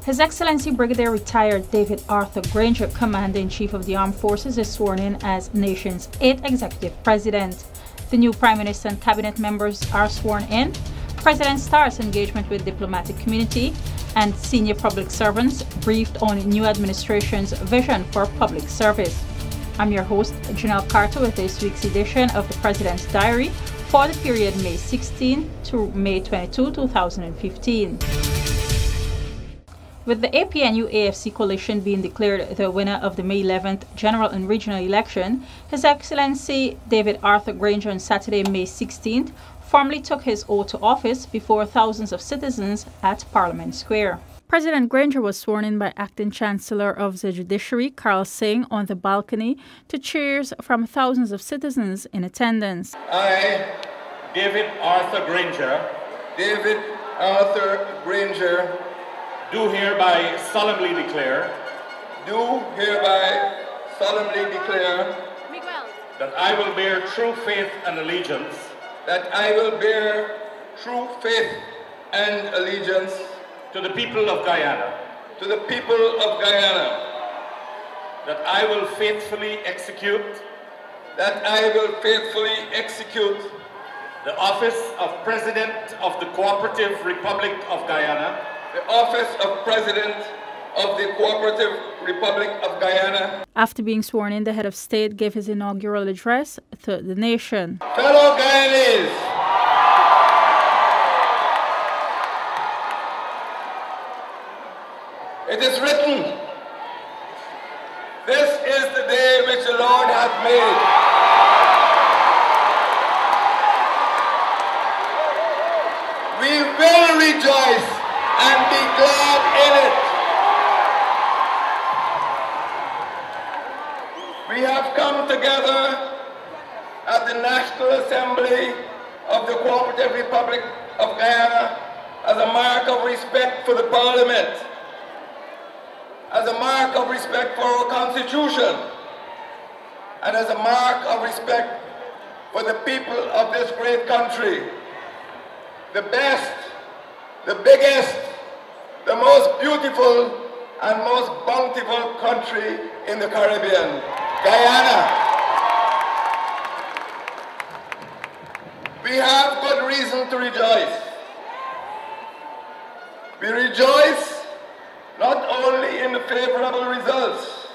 His Excellency Brigadier Retired David Arthur Granger, Commander-in-Chief of the Armed Forces, is sworn in as nation's 8th Executive President. The new Prime Minister and Cabinet members are sworn in. President starts engagement with diplomatic community, and senior public servants briefed on new administration's vision for public service. I'm your host, Janelle Carter, with this week's edition of the President's Diary for the period May 16 to May 22, 2015. With the APNU-AFC coalition being declared the winner of the May 11th general and regional election, His Excellency David Arthur Granger on Saturday, May 16th, formally took his oath to office before thousands of citizens at Parliament Square. President Granger was sworn in by Acting Chancellor of the Judiciary, Karl Singh, on the balcony to cheers from thousands of citizens in attendance. I, David Arthur Granger, do hereby solemnly declare that I will bear true faith and allegiance to the people of Guyana, that I will faithfully execute the office of President of the Cooperative Republic of Guyana, After being sworn in, the head of state gave his inaugural address to the nation. Fellow Guyanese, it is written, this is the day which the Lord hath made. We will rejoice and be glad in it. We have come together at the National Assembly of the Cooperative Republic of Guyana as a mark of respect for the Parliament, as a mark of respect for our Constitution, and as a mark of respect for the people of this great country, the best, the biggest, the most beautiful and most bountiful country in the Caribbean, Guyana. We have good reason to rejoice. We rejoice not only in the favorable results,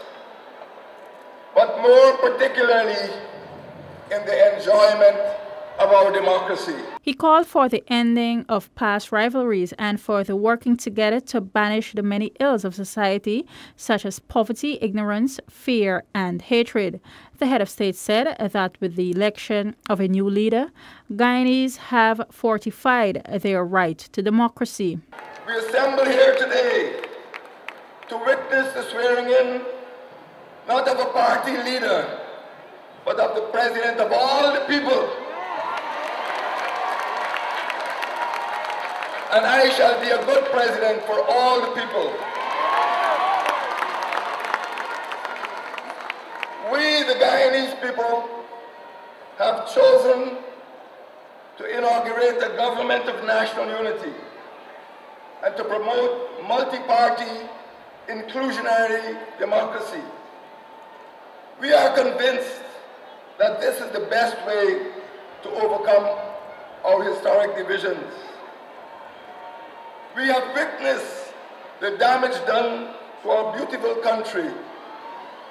but more particularly in the enjoyment of our democracy. He called for the ending of past rivalries and for the working together to banish the many ills of society, such as poverty, ignorance, fear, and hatred. The head of state said that with the election of a new leader, Guyanese have fortified their right to democracy. We assemble here today to witness the swearing in, not of a party leader, but of the President of all the people. And I shall be a good president for all the people. We, the Guyanese people, have chosen to inaugurate a government of national unity and to promote multi-party, inclusionary democracy. We are convinced that this is the best way to overcome our historic divisions. We have witnessed the damage done to our beautiful country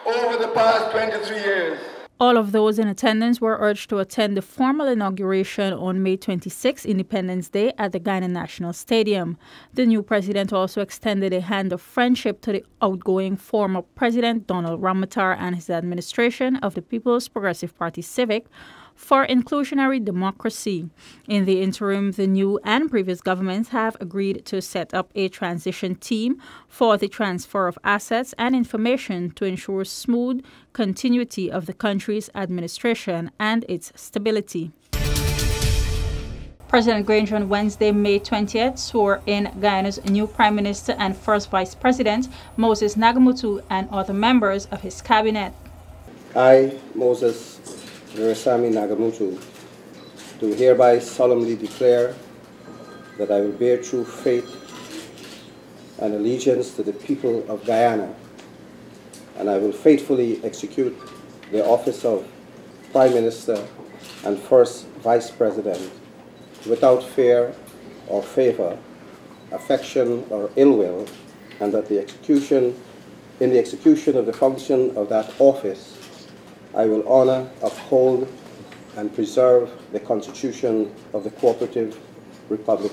over the past 23 years. All of those in attendance were urged to attend the formal inauguration on May 26, Independence Day, at the Guyana National Stadium. The new president also extended a hand of friendship to the outgoing former President Donald Ramotar and his administration of the People's Progressive Party Civic for inclusionary democracy. In the interim, the new and previous governments have agreed to set up a transition team for the transfer of assets and information to ensure smooth continuity of the country's administration and its stability. President Granger on Wednesday, May 20th, swore in Guyana's new Prime Minister and First Vice President, Moses Nagamutu, and other members of his cabinet. I, Moses Nurasami Nagamutu, do hereby solemnly declare that I will bear true faith and allegiance to the people of Guyana, and I will faithfully execute the office of Prime Minister and First Vice President without fear or favor, affection or ill will, and that in the execution of the function of that office, I will honor, uphold, and preserve the Constitution of the Cooperative Republic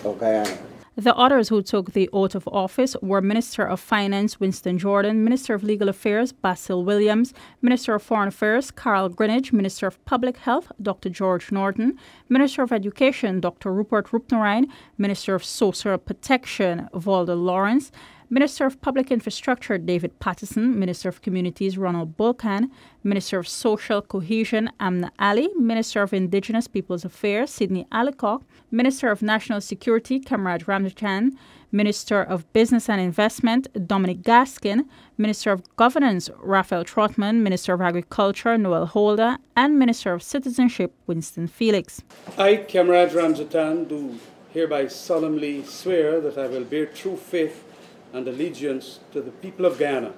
of Guyana. The others who took the oath of office were Minister of Finance Winston Jordan, Minister of Legal Affairs Basil Williams, Minister of Foreign Affairs Carl Greenidge, Minister of Public Health Dr. George Norton, Minister of Education Dr. Rupert Roopnarine, Minister of Social Protection Valda Lawrence, Minister of Public Infrastructure David Patterson, Minister of Communities Ronald Bulkan, Minister of Social Cohesion Amna Ali, Minister of Indigenous Peoples Affairs Sidney Alicock, Minister of National Security Kamraj Ramzachan, Minister of Business and Investment Dominic Gaskin, Minister of Governance Raphael Trotman, Minister of Agriculture Noel Holder, and Minister of Citizenship Winston Felix. I, Kamraj Ramzachan, do hereby solemnly swear that I will bear true faith and allegiance to the people of Guyana,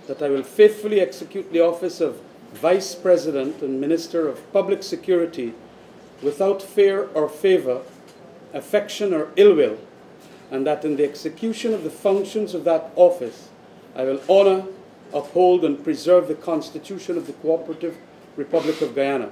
that I will faithfully execute the office of Vice President and Minister of Public Security without fear or favor, affection or ill will, and that in the execution of the functions of that office, I will honor, uphold, and preserve the Constitution of the Cooperative Republic of Guyana.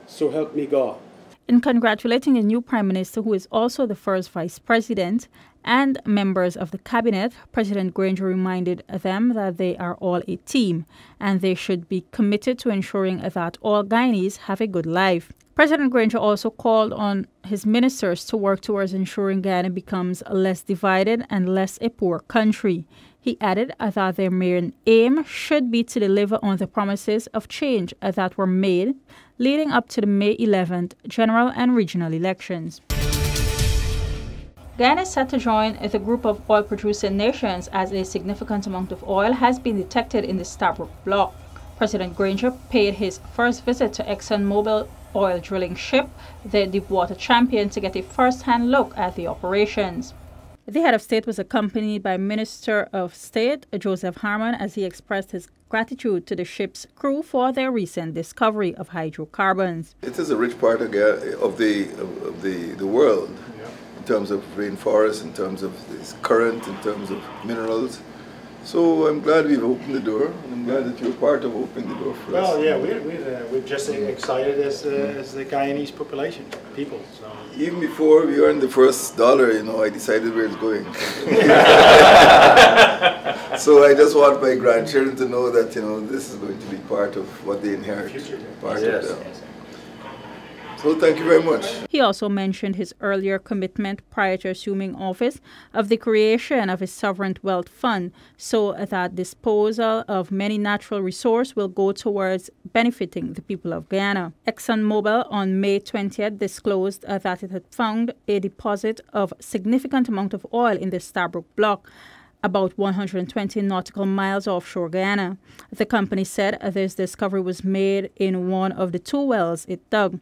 So help me God. In congratulating the new Prime Minister, who is also the first Vice President, and members of the Cabinet, President Granger reminded them that they are all a team and they should be committed to ensuring that all Guyanese have a good life. President Granger also called on his ministers to work towards ensuring Guyana becomes less divided and less a poor country. He added that their main aim should be to deliver on the promises of change that were made leading up to the May 11th general and regional elections. Guyana is set to join the group of oil-producing nations as a significant amount of oil has been detected in the Stabroek Block. President Granger paid his first visit to ExxonMobil oil drilling ship, the Deepwater Champion, to get a first-hand look at the operations. The head of state was accompanied by Minister of State Joseph Harmon as he expressed his gratitude to the ship's crew for their recent discovery of hydrocarbons. It is a rich part of the world. In terms of rainforest, in terms of this current, in terms of minerals. So I'm glad we've opened the door, and I'm glad that you're part of opening the door for us. Well, yeah, we're just excited as the Guyanese population, people. So. Even before we earned the first dollar, you know, I decided where it's going. So I just want my grandchildren to know that, you know, this is going to be part of what they inherit. Part of them. So thank you very much. He also mentioned his earlier commitment prior to assuming office of the creation of a sovereign wealth fund so that disposal of many natural resources will go towards benefiting the people of Guyana. ExxonMobil on May 20th disclosed that it had found a deposit of significant amount of oil in the Stabroek Block, about 120 nautical miles offshore Guyana. The company said this discovery was made in one of the two wells it dug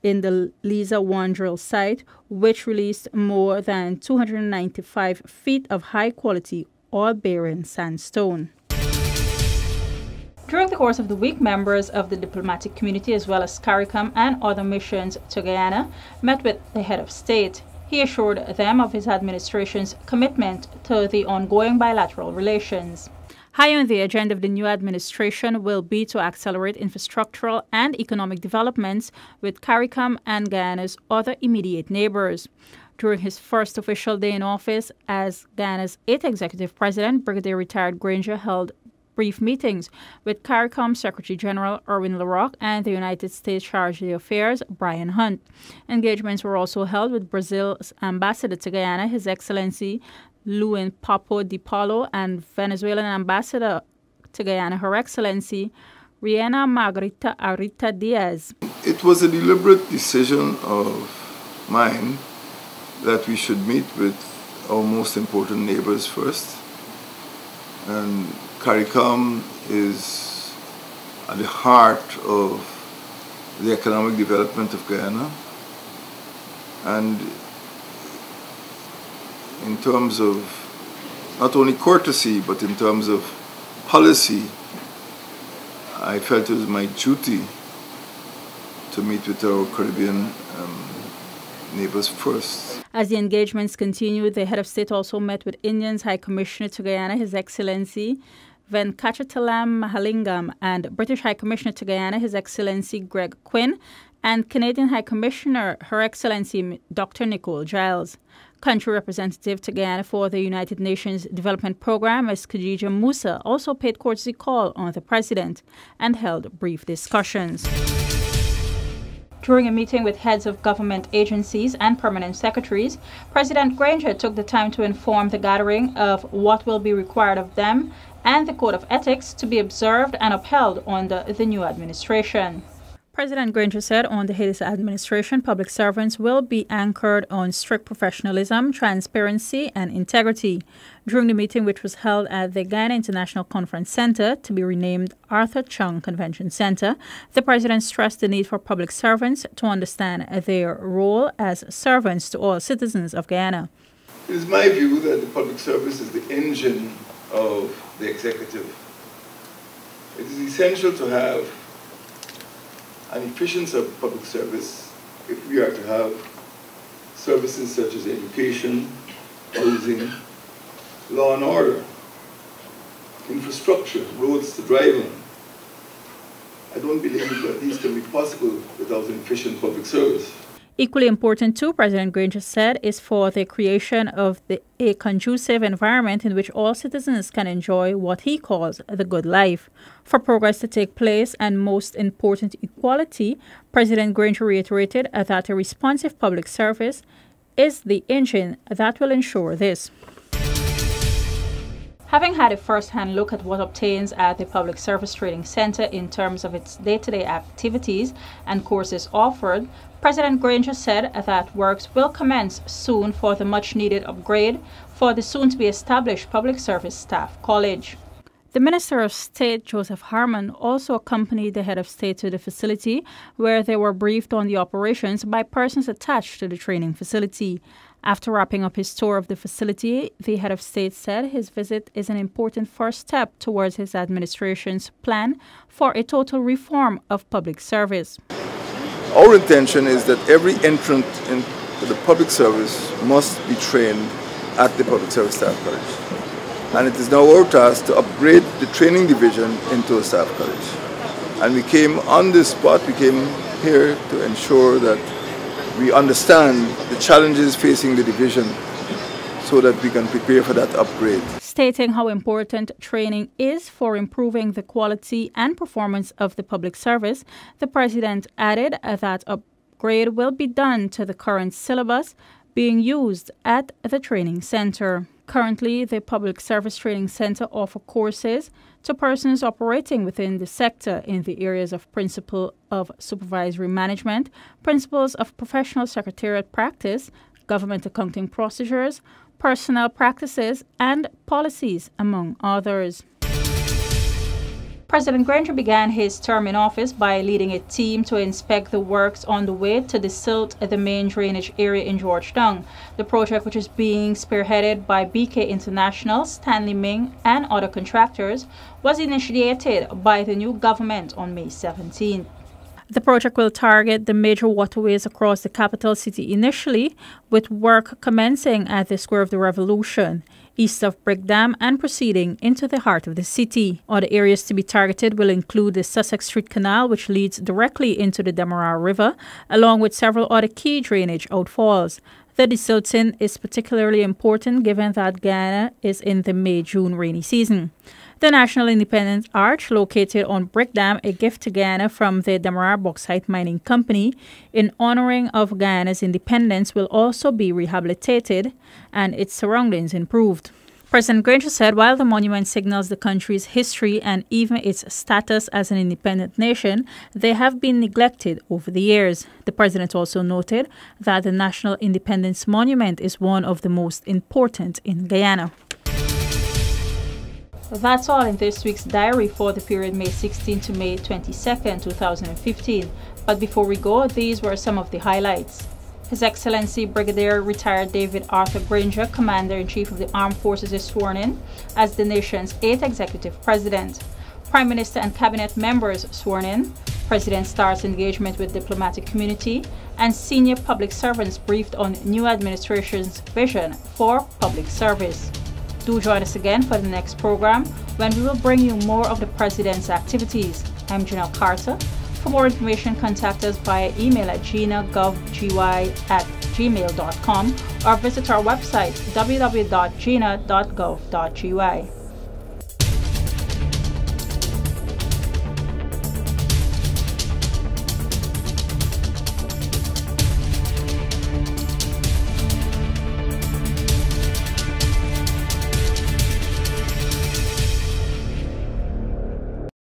in the Liza 1 drill site, which released more than 295 feet of high-quality oil-bearing sandstone. During the course of the week, members of the diplomatic community as well as CARICOM and other missions to Guyana met with the head of state. He assured them of his administration's commitment to the ongoing bilateral relations. High on the agenda of the new administration will be to accelerate infrastructural and economic developments with CARICOM and Guyana's other immediate neighbors. During his first official day in office as Guyana's 8th executive president, Brigadier Retired Granger held brief meetings with CARICOM Secretary General Erwin LaRocque and the United States Charge d'Affaires Brian Hunt. Engagements were also held with Brazil's ambassador to Guyana, His Excellency Luin Papo de Paulo, and Venezuelan ambassador to Guyana, Her Excellency Rihanna Margarita Arita Diaz. It was a deliberate decision of mine that we should meet with our most important neighbors first. And CARICOM is at the heart of the economic development of Guyana. And in terms of not only courtesy, but in terms of policy, I felt it was my duty to meet with our Caribbean neighbors first. As the engagements continued, the head of state also met with India's High Commissioner to Guyana, His Excellency Venkatachalam Mahalingam, and British High Commissioner to Guyana, His Excellency Greg Quinn, and Canadian High Commissioner, Her Excellency Dr. Nicole Giles. Country representative to Guyana for the United Nations Development Programme, Ms. Khadija Musa, also paid courtesy call on the President and held brief discussions. During a meeting with heads of government agencies and permanent secretaries, President Granger took the time to inform the gathering of what will be required of them and the code of ethics to be observed and upheld under the new administration. President Granger said under his administration, public servants will be anchored on strict professionalism, transparency, and integrity. During the meeting, which was held at the Guyana International Conference Center, to be renamed Arthur Chung Convention Center, the President stressed the need for public servants to understand their role as servants to all citizens of Guyana. It is my view that the public service is the engine of the executive. It is essential to have an efficiency of public service if we are to have services such as education, housing, law and order, infrastructure, roads to drive on. I don't believe that these can be possible without an efficient public service. Equally important too, President Granger said, is for the creation of a conducive environment in which all citizens can enjoy what he calls the good life. For progress to take place and, most important, equality, President Granger reiterated that a responsive public service is the engine that will ensure this. Having had a first-hand look at what obtains at the Public Service Training Center in terms of its day-to-day activities and courses offered, President Granger said that works will commence soon for the much-needed upgrade for the soon-to-be-established Public Service Staff College. The Minister of State, Joseph Harmon, also accompanied the head of state to the facility, where they were briefed on the operations by persons attached to the training facility. After wrapping up his tour of the facility, the head of state said his visit is an important first step towards his administration's plan for a total reform of public service. Our intention is that every entrant into the public service must be trained at the Public Service Staff College. And it is now our task to upgrade the training division into a staff college. And we came on this spot, we came here to ensure that we understand the challenges facing the division so that we can prepare for that upgrade. Stating how important training is for improving the quality and performance of the public service, the President added that upgrade will be done to the current syllabus being used at the training center. Currently, the Public Service Training Center offers courses to persons operating within the sector in the areas of principle of supervisory management, principles of professional secretariat practice, government accounting procedures, personnel practices, and policies, among others. President Granger began his term in office by leading a team to inspect the works on the way to desilt the main drainage area in Georgetown. The project, which is being spearheaded by BK International, Stanley Ming, and other contractors, was initiated by the new government on May 17th. The project will target the major waterways across the capital city initially, with work commencing at the Square of the Revolution, east of Brick Dam, and proceeding into the heart of the city. Other areas to be targeted will include the Sussex Street Canal, which leads directly into the Demerara River, along with several other key drainage outfalls. The desilting is particularly important given that Guyana is in the May-June rainy season. The National Independence Arch, located on Brick Dam, a gift to Guyana from the Demerara Bauxite Mining Company, in honoring of Guyana's independence, will also be rehabilitated and its surroundings improved. President Granger said while the monument signals the country's history and even its status as an independent nation, they have been neglected over the years. The President also noted that the National Independence Monument is one of the most important in Guyana. That's all in this week's diary for the period May 16 to May 22, 2015. But before we go, these were some of the highlights. His Excellency Brigadier Retired David Arthur Granger, Commander-in-Chief of the Armed Forces, is sworn in as the nation's 8th Executive President. Prime Minister and Cabinet members sworn in. President starts engagement with diplomatic community, and senior public servants briefed on new administration's vision for public service. Do join us again for the next program when we will bring you more of the President's activities. I'm Janelle Carter. For more information, contact us via email at gina.govgy@gmail.com or visit our website www.gina.gov.gy.